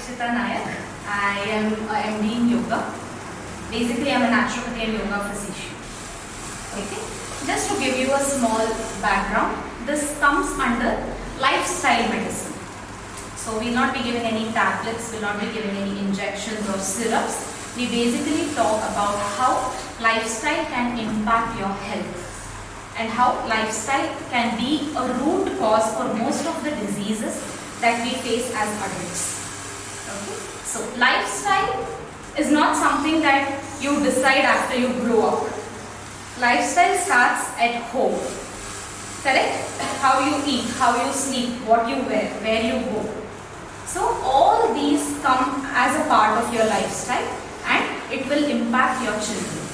Akshatha Nayak. I am a MD in yoga. Basically, I am a naturopathy and yoga physician. Okay. Just to give you a small background, this comes under lifestyle medicine. So we will not be giving any tablets, we will not be giving any injections or syrups. We basically talk about how lifestyle can impact your health and how lifestyle can be a root cause for most of the diseases that we face as adults. Okay? So lifestyle is not something that you decide after you grow up. Lifestyle starts at home. Correct? How you eat, how you sleep, what you wear, where you go. So all these come as a part of your lifestyle and it will impact your children.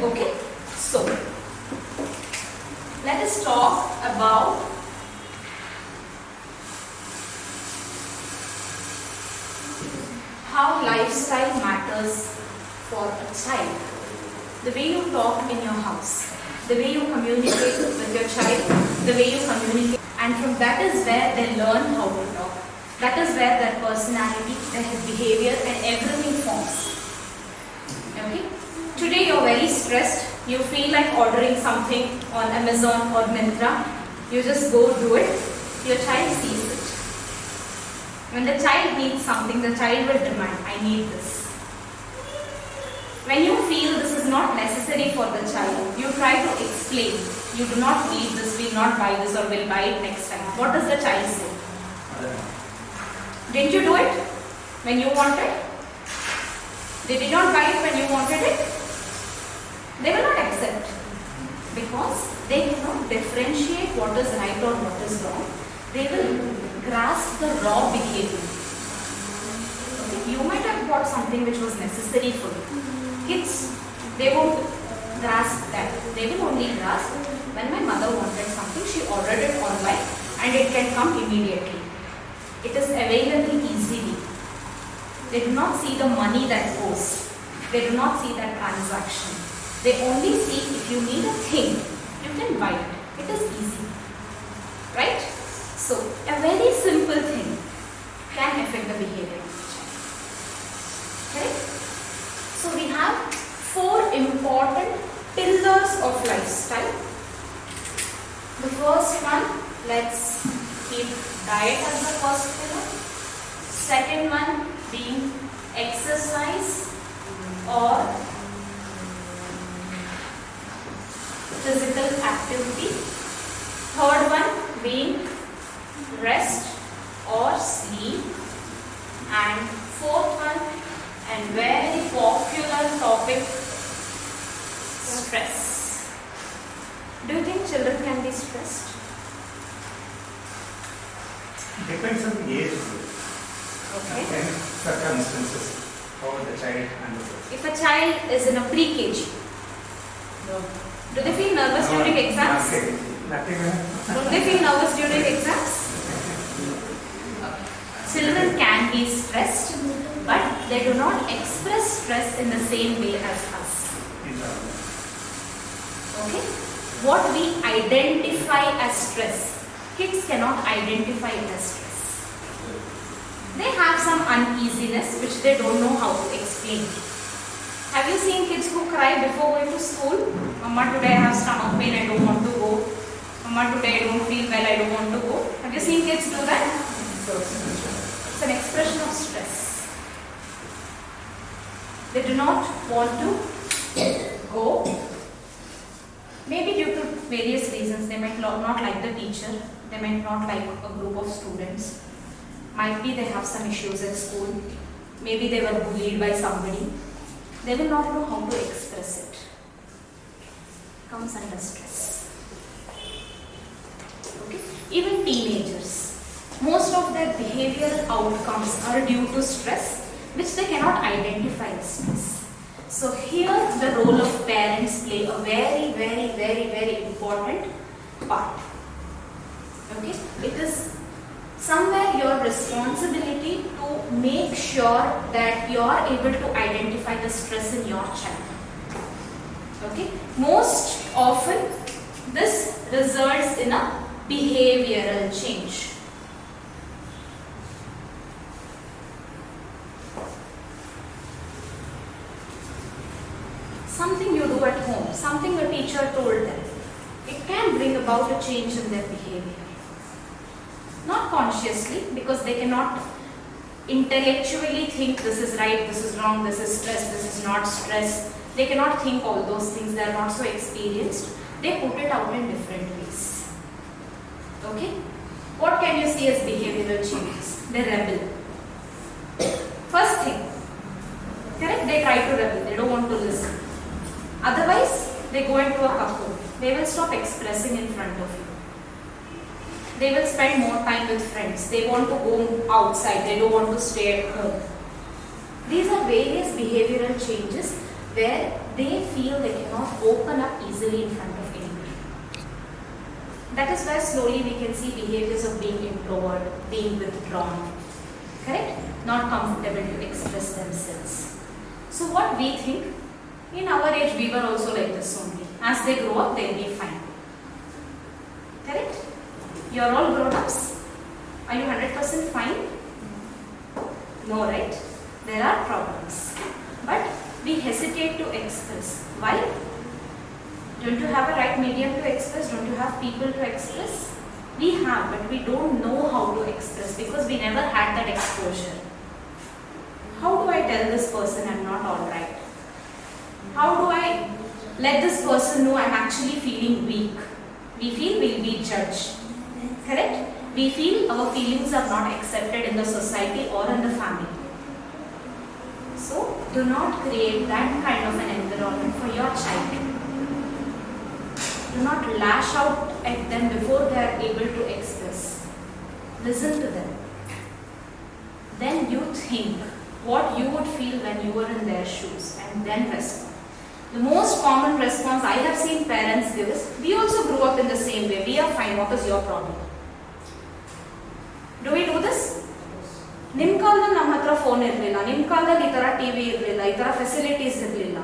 Okay, so let us talk about how lifestyle matters for a child. The way you talk in your house, the way you communicate with your child, the way you communicate, and from that is where they learn how to talk. That is where their personality, their behavior and everything forms. Okay? Today you are very stressed, you feel like ordering something on Amazon or Myntra, you just go do it, your child sees it. When the child needs something, the child will demand, I need this. When you feel this is not necessary for the child, you try to explain, you do not need this, will not buy this or will buy it next time. What does the child say? Didn't you do it when you wanted? They did not buy it when you wanted it? They will not accept because they cannot differentiate what is right or what is wrong. They will grasp the raw behavior. Okay? You might have bought something which was necessary for you. Kids, they won't grasp that. They will only grasp when my mother wanted something, she ordered it online and it can come immediately. It is available easily. They do not see the money that goes. They do not see that transaction. They only see if you need a thing, you can buy it. It is easy. Right? So, a very simple thing can affect the behavior of the child. Correct? So, we have 4 important pillars of lifestyle. The first one, let's keep diet as the first pillar. Second one being exercise or physical activity. Third one being rest or sleep. And fourth one, and very popular topic, stress. Do you think children can be stressed? Depends on the age. Okay. And circumstances, how the child handles it. If a child is in a pre-KG, do they feel nervous during exams? Don't they feel nervous during exams? Children can be stressed, but they do not express stress in the same way as us. Okay? What we identify as stress, kids cannot identify it as stress. They have some uneasiness which they don't know how to explain. Have you seen kids who cry before going to school? Mama, today I have stomach pain, I don't want to go. Mama, today I don't feel well, I don't want to go. Have you seen kids do that? It's an expression of stress. They do not want to go. Maybe due to various reasons. They might not like the teacher. They might not like a group of students. Might be they have some issues at school. Maybe they were bullied by somebody. They will not know how to express it. Comes under stress. Okay? Even teenagers. Most of their behavioral outcomes are due to stress, which they cannot identify as stress. So here the role of parents play a very important part. Okay? It is somewhere your responsibility to make sure that you are able to identify the stress in your child. Okay? Most often this results in a behavioral change. teacher told them, it can bring about a change in their behavior. Not consciously, because they cannot intellectually think this is right, this is wrong, this is stress, this is not stress. They cannot think all those things, they are not so experienced. They put it out in different ways. Okay? What can you see as behavioral changes? They rebel. First thing, correct? They try to rebel, they don't want to listen. Otherwise, they go into a cocoon. They will stop expressing in front of you. They will spend more time with friends. They want to go outside. They don't want to stay at home. These are various behavioral changes where they feel they cannot open up easily in front of anybody. That is where slowly we can see behaviors of being introvert, being withdrawn, correct? Not comfortable to express themselves. So what we think, in our age we were also like this only. As they grow up, they'll be fine. Correct? You are all grown-ups. Are you 100% fine? No, right? There are problems. But we hesitate to express. Why? Don't you have a right medium to express? Don't you have people to express? We have, but we don't know how to express because we never had that exposure. How do I tell this person I'm not alright? How do I let this person know I'm actually feeling weak? We feel we'll be judged. Correct? We feel our feelings are not accepted in the society or in the family. So, do not create that kind of an environment for your child. Do not lash out at them before they are able to express. Listen to them. Then you think what you would feel when you were in their shoes and then respond. The most common response I have seen parents give is, we also grew up in the same way. We are fine. What is your problem? Do we do this? ನಿಮ್ಮ ಕಾಲದಲ್ಲಿ ನಮ್ಮ ಹತ್ರ phone ಇರಲಿಲ್ಲ, ನಿಮ್ಮ ಕಾಲದಲ್ಲಿ ಈ ತರ TV ಇರಲಿಲ್ಲ, ಈ ತರ ಫೆಸಿಲಿಟೀಸ್ ಇರಲಿಲ್ಲ.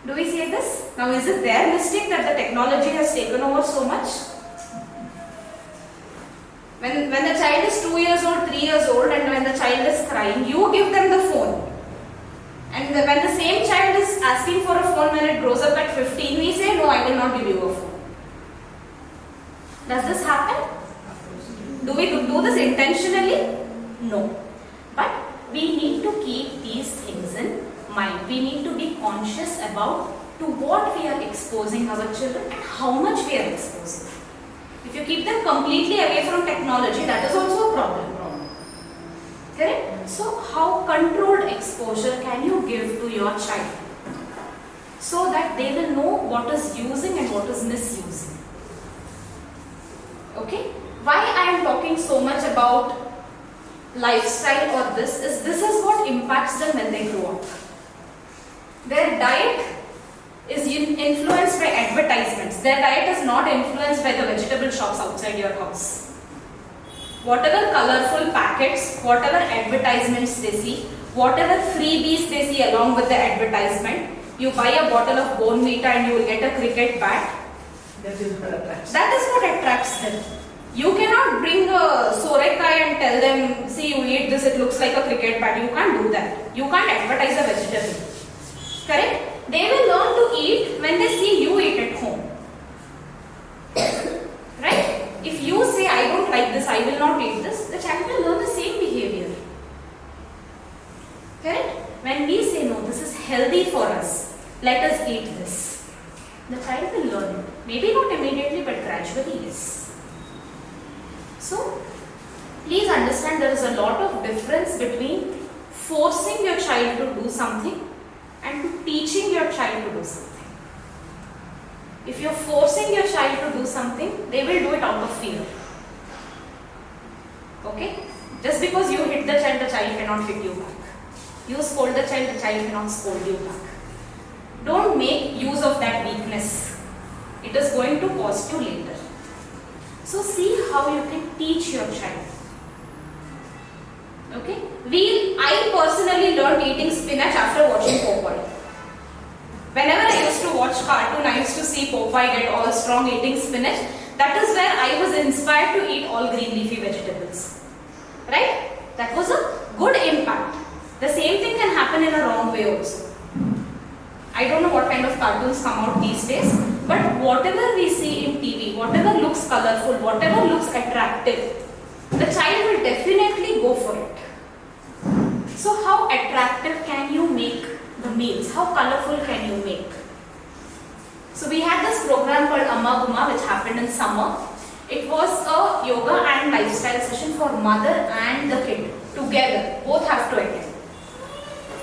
Do we say this? Now is it their mistake that the technology has taken over so much? When the child is 2 years old, 3 years old and when the child is crying, you give them the phone. And when the same child is asking for a phone when it grows up at 15, we say, no, I will not give you a phone. Does this happen? Do we do this intentionally? No. But we need to keep these things in mind. We need to be conscious about to what we are exposing our children and how much we are exposing. If you keep them completely away from technology, that is also a problem. Correct? So, how controlled exposure can you give to your child so that they will know what is using and what is misusing? Okay? Why I am talking so much about lifestyle or this is what impacts them when they grow up. Their diet is influenced by advertisements. Their diet is not influenced by the vegetable shops outside your house. Whatever colorful packets, whatever advertisements they see, whatever freebies they see along with the advertisement, you buy a bottle of Bonvita and you will get a cricket bat. That is what attracts them. You cannot bring a sorekai and tell them, see, you eat this, it looks like a cricket bat. You can't do that. You can't advertise a vegetable. Correct? They will learn to eat when they see you eat at home. Right? If you say, I don't like this, I will not eat this, the child will learn the same behavior. Correct? When we say, no, this is healthy for us, let us eat this, the child will learn it. Maybe not immediately, but gradually, yes. So, please understand there is a lot of difference between forcing your child to do something and to teaching your child to do something. If you are forcing your child to do something, they will do it out of fear. Okay? Just because you hit the child cannot hit you back. You scold the child cannot scold you back. Don't make use of that weakness. It is going to cost you later. So see how you can teach your child. Okay? I personally learned eating spinach after watching Popeye. Whenever I used to watch cartoon, I used to see Popeye get all strong eating spinach. That is where I was inspired to eat all green leafy vegetables. Right? That was a good impact. The same thing can happen in a wrong way also. I don't know what kind of cartoons come out these days, but whatever we see in TV, whatever looks colorful, whatever looks attractive, the child will definitely go for it. So how attractive can you make the meals? How colorful can you make? So we had this program called Amma Guma, which happened in summer. It was a yoga and lifestyle session for mother and the kid together. Both have to attend.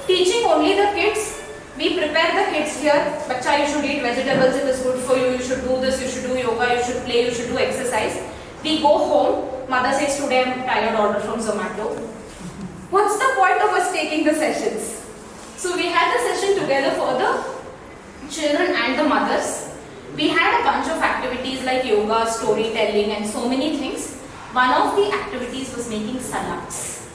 Teaching only the kids, we prepare the kids here. Bacha, you should eat vegetables, it is good for you. You should do this, you should do yoga, you should play, you should do exercise. We go home. Mother says, today I am tired, order from Zomato. What's the point of us taking the sessions? So we had the session together for the children and the mothers. We had a bunch of activities like yoga, storytelling and so many things. One of the activities was making salads.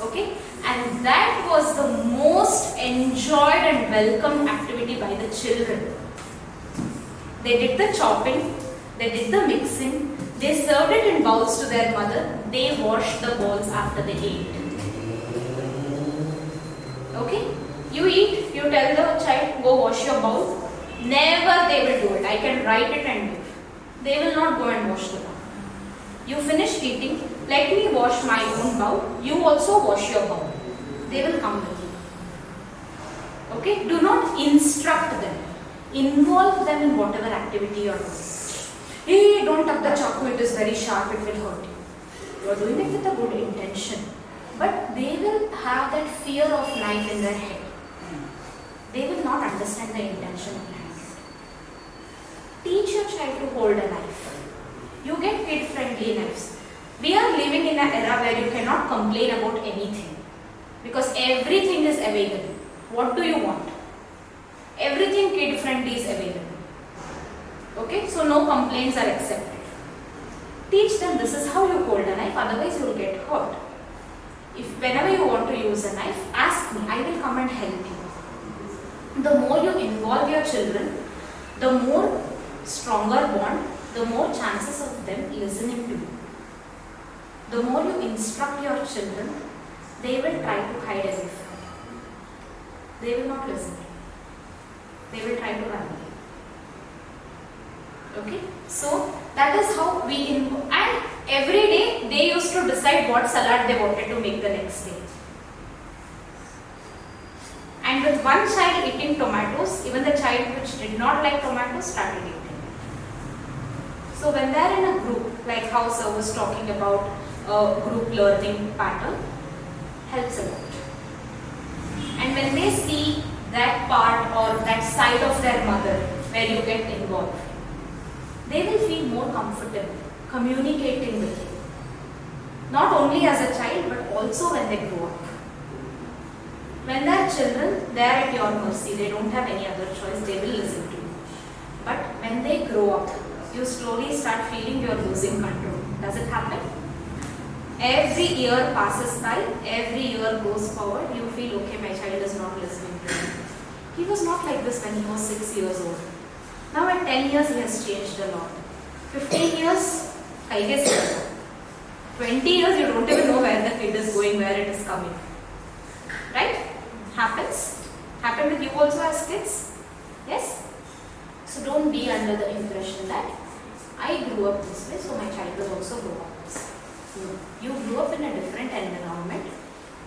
Okay? And that was the most enjoyed and welcomed activity by the children. They did the chopping, they did the mixing, they served it in bowls to their mother, they washed the bowls after they ate. Okay? You eat, you tell the child, go wash your bowl. Never they will do it. I can write it and give. They will not go and wash the bowl. You finish eating, let me wash my own bowl. You also wash your bowl. They will come with you. Okay? Do not instruct them. Involve them in whatever activity you are doing. Hey, don't touch the chaku, it is very sharp, it will hurt you. You are doing it with a good intention. But they will have that fear of knife in their head. They will not understand the intention behind it. Teach your child to hold a knife. You get kid-friendly knives. We are living in an era where you cannot complain about anything. Because everything is available. What do you want? Everything kid-friendly is available. Okay, so no complaints are accepted. Teach them this is how you hold a knife, otherwise you will get hurt. If whenever you want to use a knife, ask me, I will come and help you. The more you involve your children, the more stronger bond, the more chances of them listening to you. The more you instruct your children, they will try to hide away from you. They will not listen to you. They will try to run away. Okay, so that is how we involve. And every day they used to decide what salad they wanted to make the next day. And with one child eating tomatoes, even the child which did not like tomatoes started eating. So when they are in a group, like how Sir was talking about a group learning pattern, helps a lot. And when they see that part or that side of their mother where you get involved, they will feel more comfortable communicating with you. Not only as a child, but also when they grow up. When they are children, they are at your mercy. They don't have any other choice. They will listen to you. But when they grow up, you slowly start feeling you are losing control. Does it happen? Every year passes by, every year goes forward, you feel, okay, my child is not listening to me. He was not like this when he was 6 years old. Now at 10 years, he has changed a lot. 15 years, I guess 20 years, you don't even know where the kid is going, where it is coming. Right? Happens. Happened with you also as kids? Yes? So don't be under the impression that I grew up this way, so my child will also grow up this way. No. You grew up in a different environment,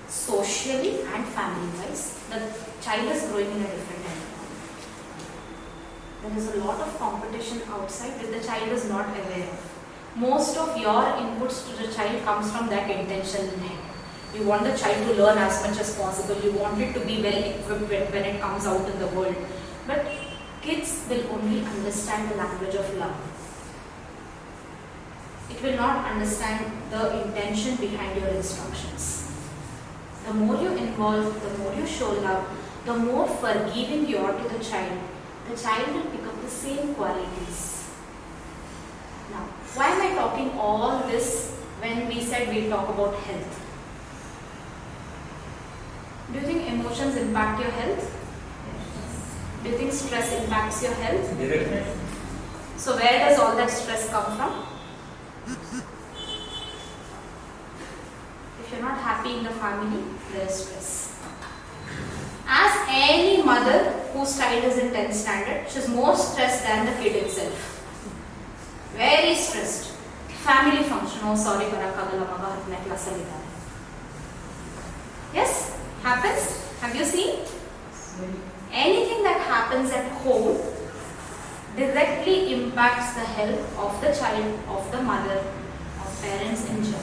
socially and family-wise. The child is growing in a different environment. There is a lot of competition outside that the child is not aware of. Most of your inputs to the child comes from that intention in head. You want the child to learn as much as possible. You want it to be well equipped when it comes out in the world. But kids will only understand the language of love. It will not understand the intention behind your instructions. The more you involve, the more you show love, the more forgiving you are to the child will pick up the same qualities. Now, why am I talking all this when we said we'll talk about health? Do you think emotions impact your health? Do you think stress impacts your health? Directly. So where does all that stress come from? If you're not happy in the family, there is stress. Ask any mother whose child is in 10th standard, she is more stressed than the kid itself. Very stressed. Family function, oh sorry, class. Yes, happens. Have you seen? Anything that happens at home directly impacts the health of the child, of the mother, of parents in general.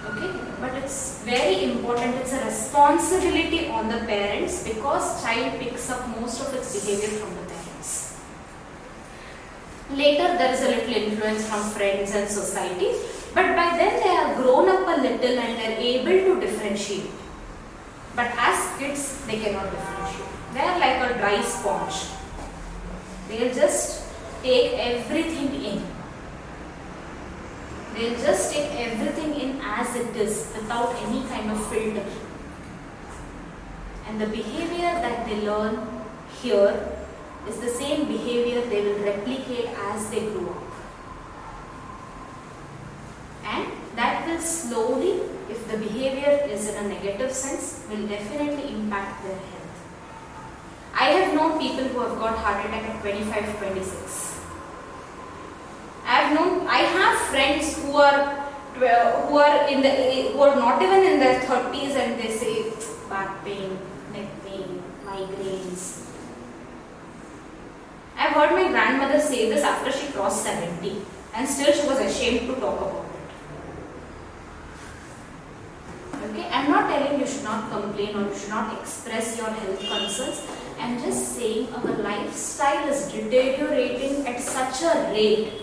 Okay, but it's very important, it's a responsibility on the parents because child picks up most of its behavior from the parents. Later there is a little influence from friends and society, but by then they are grown up a little and they are able to differentiate. But as kids, they cannot differentiate. They are like a dry sponge. They'll just take everything in. They'll just take everything in as it is without any kind of filter. And the behavior that they learn here is the same behavior they will replicate as they grow up. And that will slowly, if the behavior is in a negative sense, will definitely impact their health. I have known people who have got heart attack at 25, 26. I have friends who are not even in their 30s and they say back pain, neck pain, migraines. I've heard my grandmother say this after she crossed 70 and still she was ashamed to talk about it. Okay, I'm not telling you should not complain or you should not express your health concerns. I'm just saying our lifestyle is deteriorating at such a rate.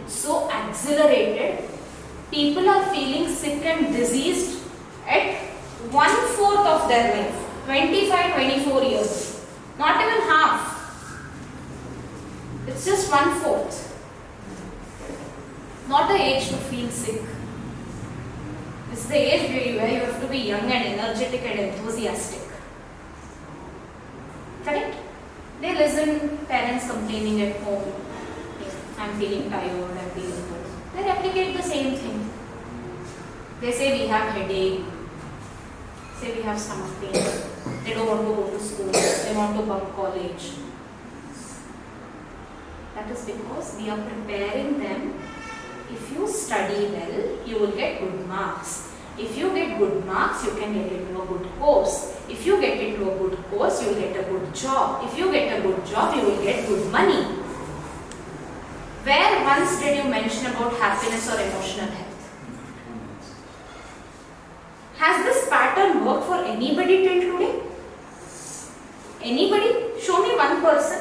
It's so accelerated. People are feeling sick and diseased at 1/4 of their life. 25, 24 years. Not even half. It's just 1/4. Not the age to feel sick. It's the age where you have to be young and energetic and enthusiastic. Correct? They listen, parents complaining at home. I'm feeling tired, I'm feeling good. They replicate the same thing. They say we have headache, say we have stomach pain, they don't want to go to school, they want to bunk college. That is because we are preparing them. If you study well, you will get good marks. If you get good marks, you can get into a good course. If you get into a good course, you will get a good job. If you get a good job, you will get good money. Where once did you mention about happiness or emotional health? Has this pattern worked for anybody till today? Anybody? Show me one person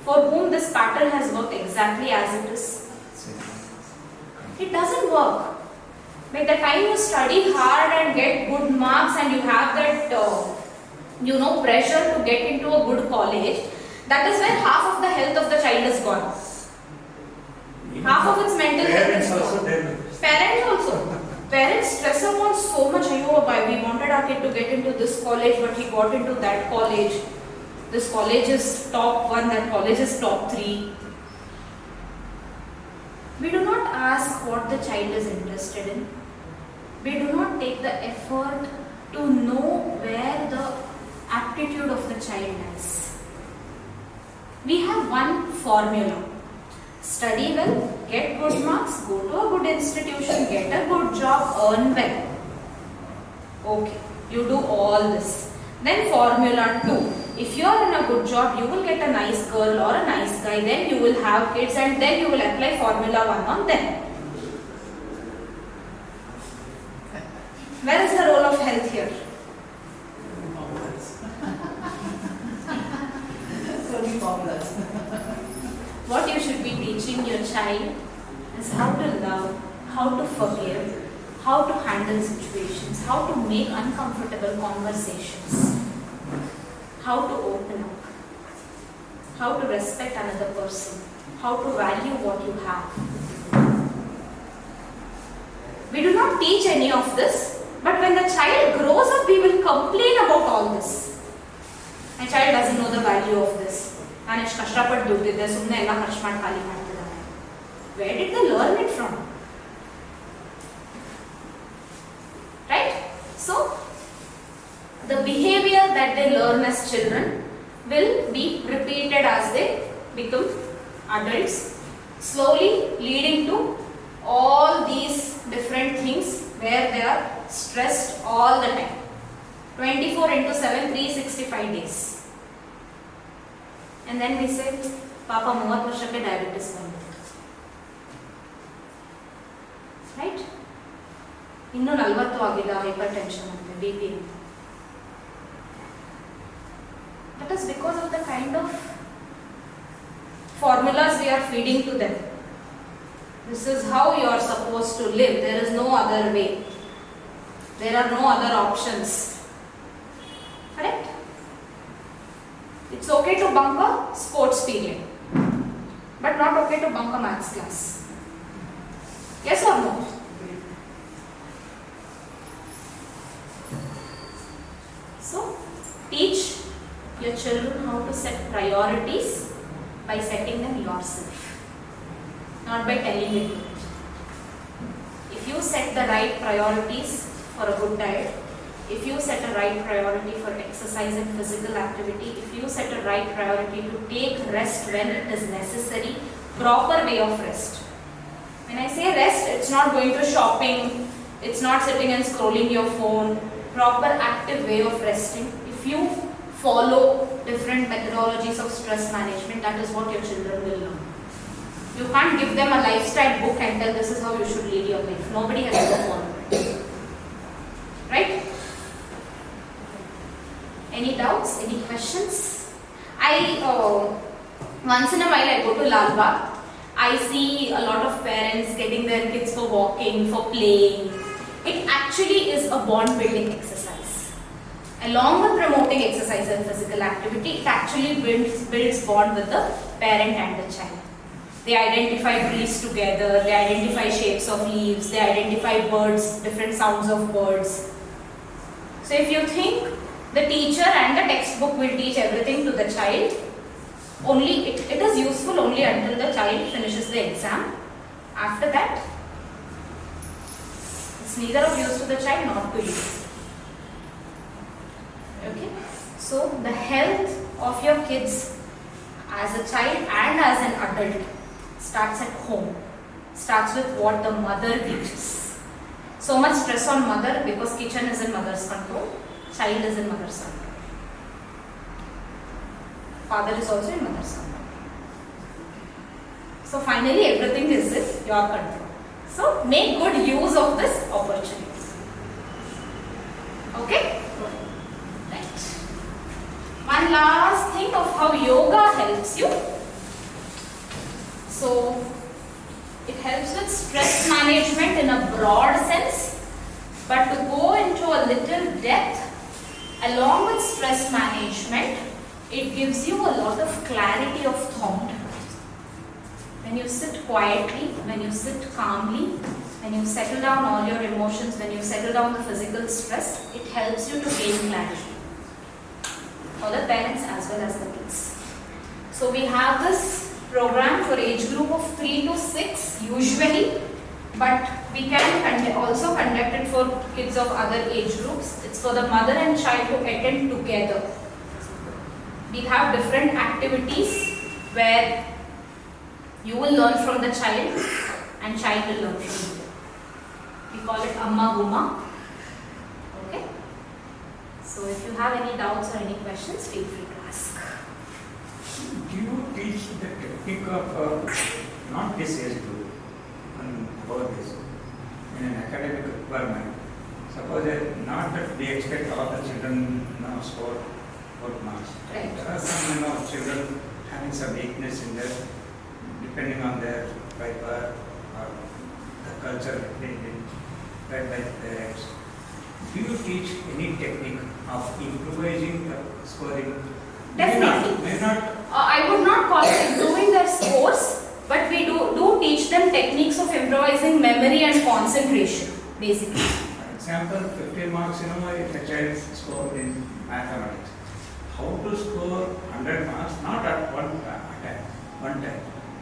for whom this pattern has worked exactly as it is. It doesn't work. By the time you study hard and get good marks and you have that pressure to get into a good college, that is when half of the health of the child is gone. Half of its mental health is gone. Parents also. Parents stress upon so much. We wanted our kid to get into this college, but he got into that college. This college is top 1, that college is top 3. We do not ask what the child is interested in. We do not take the effort to know where the aptitude of the child is. We have one formula. Study well, get good marks, go to a good institution, get a good job, earn well. Okay, you do all this. Then formula 2. If you are in a good job, you will get a nice girl or a nice guy, then you will have kids and then you will apply formula 1 on them. Where is the role of health here? What you should be teaching your child is how to love, how to forgive, how to handle situations, how to make uncomfortable conversations, how to open up, how to respect another person, how to value what you have. We do not teach any of this, but when the child grows up, we will complain about all this. My child doesn't know the value of this. Where did they learn it from? Right? So, the behavior they learn as children will be repeated as they become adults, slowly leading to all these different things where they are stressed all the time. 24 into 7, 365 days. And then we say, Papa 30 ವರ್ಷಕ್ಕೆ diabetes ಬಂತು. Right? ಇನ್ನೂ 40 ಆಗಿಲ್ಲ hypertension ಅಂತೆ, BP ಅಂತ. That is because of the kind of formulas we are feeding to them. This is how you are supposed to live. There is no other way. There are no other options. Correct? It's okay to bunk a sports period, but not okay to bunk a maths class. Yes or no? So, teach your children how to set priorities by setting them yourself, not by telling it. If you set the right priorities for a good diet, if you set a right priority for exercise and physical activity, if you set a right priority to take rest when it is necessary, proper way of rest. When I say rest, it's not going to shopping, it's not sitting and scrolling your phone, proper active way of resting. If you follow different methodologies of stress management, that is what your children will learn. You can't give them a lifestyle book and tell this is how you should lead your life. Nobody has ever followed it. Right? Any doubts? Any questions? Once in a while I go to Lal Bagh. I see a lot of parents getting their kids for walking, for playing. It actually is a bond building exercise. Along with promoting exercise and physical activity, it actually builds bond with the parent and the child. They identify trees together, they identify shapes of leaves, they identify birds, different sounds of birds. So if you think the teacher and the textbook will teach everything to the child, only it is useful only until the child finishes the exam. After that, it's neither of use to the child nor to you. Okay? So the health of your kids as a child and as an adult starts at home. Starts with what the mother teaches. So much stress on mother because kitchen is in mother's control, child is in mother's control. Father is also in mother's control. So finally everything is in your control. So make good use of this opportunity. Okay? Right. One last thing of how yoga helps you. So it helps with stress management in a broad sense, but to go into a little depth, along with stress management, it gives you a lot of clarity of thought. When you sit quietly, when you sit calmly, when you settle down all your emotions, when you settle down the physical stress, it helps you to gain clarity for the parents as well as the kids. So we have this program for age group of 3 to 6 usually, but we can also conduct it for kids of other age groups. It's for the mother and child to attend together. We have different activities where you will learn from the child and child will learn from you. We call it Amma Guma. Okay? So if you have any doubts or any questions, feel free to ask. Do you teach the technique of not this age group and about this in an academic requirement? Suppose not that we expect all the children now score good marks. Right. There are some children having some weakness in their, depending on their birth or the culture led by the parents. Do you teach any technique of improvising the scoring? Definitely. May not. I would not call it improving their scores, but we do teach them techniques of improvising memory and concentration, basically. For example, 15 marks, if a child scored in mathematics, how to score 100 marks, not at one time,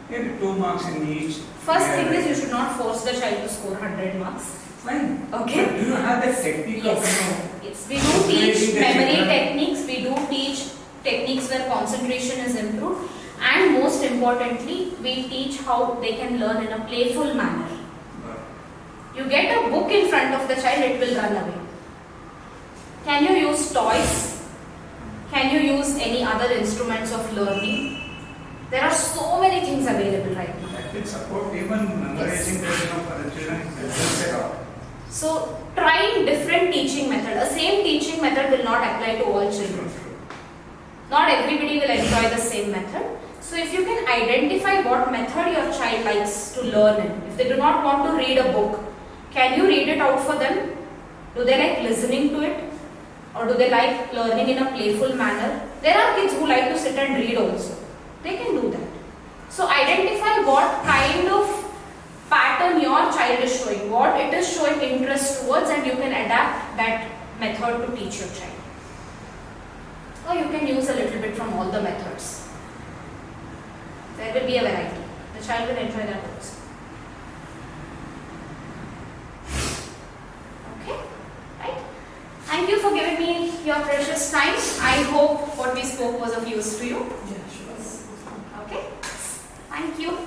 maybe 2 marks in each. First thing is you should not force the child to score 100 marks. Fine. Okay. But do you have the technique Yes. of, Yes, we do teach memory techniques, we do teach techniques where concentration is improved, and most importantly, we teach how they can learn in a playful manner. You get a book in front of the child, it will run away. Can you use toys? Can you use any other instruments of learning? There are so many things available right now. That will support even memorizing for the children. So, trying different teaching method. A same teaching method will not apply to all children. Not everybody will enjoy the same method. So, if you can identify what method your child likes to learn in. If they do not want to read a book, can you read it out for them? Do they like listening to it? Or do they like learning in a playful manner? There are kids who like to sit and read also. They can do that. So, identify what kind of pattern your child is showing, what it is showing interest towards, and you can adapt that method to teach your child. Or you can use a little bit from all the methods. There will be a variety. The child will enjoy that also. Okay? Right? Thank you for giving me your precious time. I hope what we spoke was of use to you. Yeah, sure. Okay? Thank you.